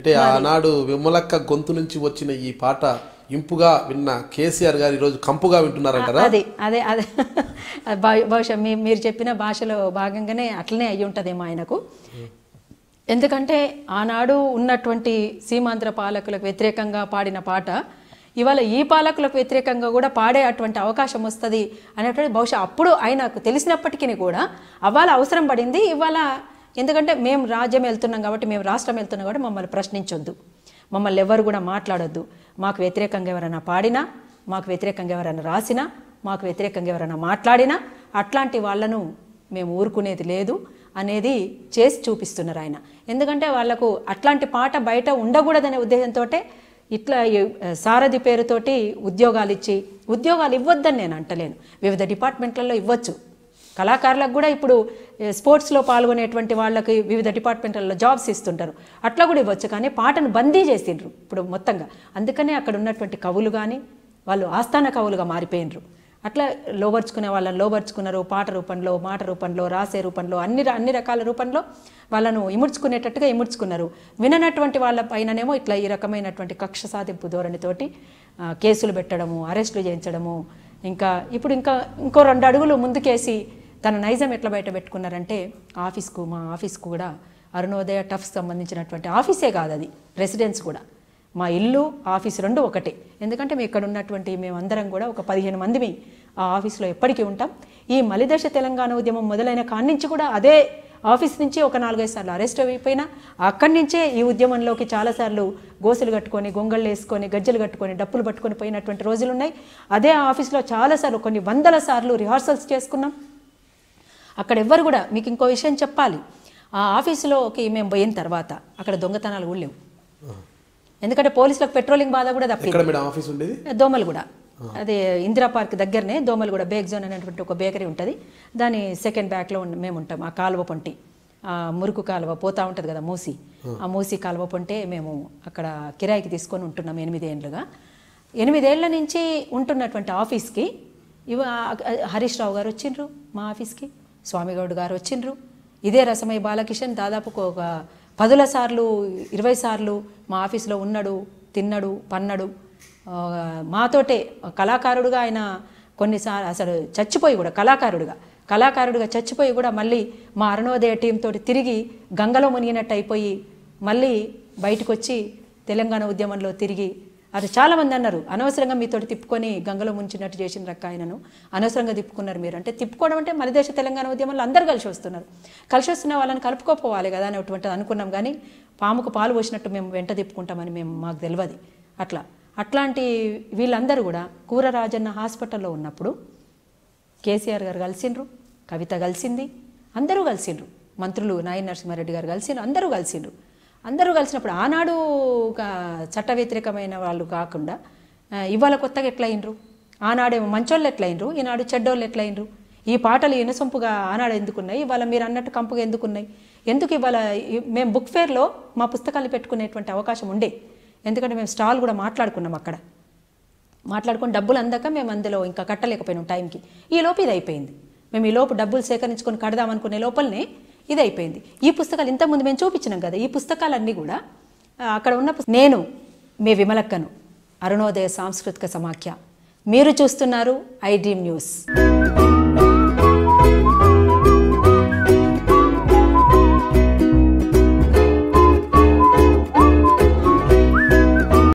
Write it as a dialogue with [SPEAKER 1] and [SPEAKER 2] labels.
[SPEAKER 1] అంటే ఆనాడు విమలక్క గొంతు నుంచి వచ్చిన ఈ పాట ఇంపుగా విన్న కేసీఆర్ గారు ఈరోజు కంపుగా వింటున్నారంటారా?
[SPEAKER 2] అదే అదే అదే బహుశా మీరు చెప్పిన భాషలో భాగంగానే అట్లనే అయ్యి ఉంటుందేమో ఆయనకు. ఎందుకంటే ఆనాడు ఉన్నటువంటి సీమాంధ్ర పాలకులకు వ్యతిరేకంగా పాడిన పాట ఇవాళ ఈ పాలకులకు వ్యతిరేకంగా కూడా పాడే అటువంటి అవకాశం వస్తుంది అనేటువంటి బహుశా అప్పుడు ఆయనకు తెలిసినప్పటికీ కూడా అవ్వాల అవసరం పడింది. ఇవాళ ఎందుకంటే మేము రాజ్యం వెళ్తున్నాం కాబట్టి, మేము రాష్ట్రం వెళ్తున్నాం కాబట్టి మమ్మల్ని ప్రశ్నించొద్దు, మమ్మల్ని ఎవరు కూడా మాట్లాడొద్దు, మాకు వ్యతిరేకంగా ఎవరైనా పాడినా, మాకు వ్యతిరేకంగా ఎవరైనా రాసినా, మాకు వ్యతిరేకంగా ఎవరైనా మాట్లాడినా అట్లాంటి వాళ్ళను మేము ఊరుకునేది లేదు అనేది చేసి చూపిస్తున్నారు ఆయన. ఎందుకంటే వాళ్లకు అట్లాంటి పాట బయట ఉండకూడదనే ఉద్దేశంతో ఇట్లా సారథి పేరుతోటి ఉద్యోగాలు ఇచ్చి, ఉద్యోగాలు ఇవ్వద్దని నేను అంటలేను, వివిధ డిపార్ట్మెంట్లలో ఇవ్వచ్చు. కళాకారులకు కూడా ఇప్పుడు స్పోర్ట్స్లో పాల్గొనేటువంటి వాళ్ళకి వివిధ డిపార్ట్మెంట్లలో జాబ్స్ ఇస్తుంటారు, అట్లా కూడా ఇవ్వచ్చు. కానీ పాటను బందీ చేసిండ్రు ఇప్పుడు మొత్తంగా. అందుకనే అక్కడ ఉన్నటువంటి కవులు కానీ వాళ్ళు ఆస్థాన కవులుగా మారిపోయినరు. అట్లా లోబర్చుకునే వాళ్ళని లోబర్చుకున్నారు, పాట రూపంలో, మాట రూపంలో, రాసే రూపంలో, అన్ని రకాల రూపంలో వాళ్ళను ఇముడ్చుకునేటట్టుగా ఇముడ్చుకున్నారు. విననటువంటి వాళ్ళ పైననేమో ఇట్లా ఈ రకమైనటువంటి కక్ష సాధింపు ధోరణితోటి కేసులు పెట్టడము, అరెస్టులు చేయించడము. ఇప్పుడు ఇంకో 2 అడుగులు ముందుకేసి తన నైజం ఎట్లా బయట పెట్టుకున్నారంటే మా ఆఫీస్కు కూడా అరుణోదయ టఫ్స్ సంబంధించినటువంటి ఆఫీసే కాదు, అది రెసిడెన్స్ కూడా. మా ఇల్లు ఆఫీస్ 2 ఒకటే. ఎందుకంటే మేము ఇక్కడ ఉన్నటువంటి మేమందరం కూడా ఒక 15 మంది ఆ ఆఫీస్లో ఎప్పటికీ ఉంటాం. ఈ మలిదశ తెలంగాణ ఉద్యమం మొదలైన కాడి నుంచి కూడా అదే ఆఫీస్ నుంచి ఒక 4-5 సార్లు అరెస్ట్ అయిపోయినా అక్కడి నుంచే ఈ ఉద్యమంలోకి చాలాసార్లు గోసులు కట్టుకొని, గొంగళ్ళు వేసుకొని, గజ్జలు కట్టుకొని, డప్పులు పట్టుకొని పోయినటువంటి రోజులు ఉన్నాయి. అదే ఆఫీస్లో చాలాసార్లు కొన్ని 100ల సార్లు రిహార్సల్స్ చేసుకున్నాం. అక్కడ ఎవ్వరు కూడా, మీకు ఇంకో విషయం చెప్పాలి, ఆ ఆఫీసులోకి మేము పోయిన తర్వాత అక్కడ దొంగతనాలు కూడా లేవు. ఎందుకంటే పోలీసులకు పెట్రోలింగ్ బాధ కూడా తప్పింది. దోమలగూడ, అదే ఇందిరా పార్క్ దగ్గరనే దోమలగూడ బేక్ జోన్ అనేటువంటి ఒక బేకరీ ఉంటుంది. దాని సెకండ్ బ్యాక్లో మేము ఉంటాం. ఆ కాలువ పొంటి, ఆ మురుకు కాలువ పోతూ ఉంటుంది కదా మూసి, ఆ మూసి కాలువ పొంటే మేము అక్కడ కిరాయికి తీసుకొని ఉంటున్నాం 8 ఏళ్ళుగా. 8 ఏళ్ల నుంచి ఉంటున్నటువంటి ఆఫీస్కి హరీష్ రావు గారు వచ్చిండ్రు, మా ఆఫీస్కి స్వామిగౌడ్ గారు వచ్చిండ్రు, ఇదే రసమయ్య బాలకిషన్ దాదాపు ఒక 10 సార్లు 20 సార్లు మా ఆఫీస్లో ఉన్నాడు, తిన్నాడు, పన్నాడు. మాతోటే కళాకారుడుగా ఆయన కొన్నిసార్లు అసలు చచ్చిపోయి కూడా కళాకారుడిగా చచ్చిపోయి కూడా మళ్ళీ మా అరుణోదయ టీంతో తిరిగి గంగలో మునిగినట్టు అయిపోయి మళ్ళీ బయటకు వచ్చి తెలంగాణ ఉద్యమంలో తిరిగి, అది చాలామంది అన్నారు అనవసరంగా మీతోటి తిప్పుకొని గంగలో ముంచినట్టు చేసిన రక్క ఆయనను అనవసరంగా తిప్పుకున్నారు మీరు. అంటే తిప్పుకోవడం అంటే మలిదేశ తెలంగాణ ఉద్యమంలో అందరూ కలిసి వస్తున్న వాళ్ళని కలుపుకోపోవాలి కదా అనేటువంటిది అనుకున్నాం. కానీ పాముకు పాలు పోసినట్టు మేము వెంట తిప్పుకుంటామని మాకు తెలియదు. అట్లాంటి వీళ్ళందరూ కూడా కూర రాజన్న హాస్పిటల్లో ఉన్నప్పుడు కేసీఆర్ గారు కలిసిండ్రు, కవిత కలిసింది, అందరూ కలిసిండ్రు, మంత్రులు నాయన నరసింహారెడ్డి గారు కలిసిండ్రు, అందరూ కలిసినప్పుడు ఆనాడు చట్ట వ్యతిరేకమైన వాళ్ళు కాకుండా ఇవాళ కొత్తగా ఎట్లయినరు, ఆనాడేమో మంచోళ్ళు ఎట్లయినరు, ఈనాడు చెడ్డోళ్ళు ఎట్లయినరు. ఈ పాటలు ఇనసొంపుగా ఆనాడు ఎందుకున్నాయి, ఇవాళ మీరు అన్నట్టు కంపుగా ఎందుకున్నాయి, ఎందుకు ఇవాళ మేము బుక్ ఫేర్లో మా పుస్తకాలు పెట్టుకునేటువంటి అవకాశం ఉండే. ఎందుకంటే మేము స్టాల్ కూడా మాట్లాడుకున్నాం, అక్కడ మాట్లాడుకుని డబ్బులు అందాక మేము అందులో ఇంకా కట్టలేకపోయినాం టైంకి. ఈ లోపు ఇది అయిపోయింది. మేము ఈ లోపు డబ్బులు సేకరించుకొని కడదామనుకునే లోపలనే ఇది అయిపోయింది. ఈ పుస్తకాలు ఇంతకుముందు మేము చూపించినాం కదా, ఈ పుస్తకాలన్నీ కూడా అక్కడ ఉన్న నేను మీ విమలక్కను, అరుణోదయ సాంస్కృతిక సమాఖ్య. మీరు చూస్తున్నారు ఐ డ్రీమ్ న్యూస్.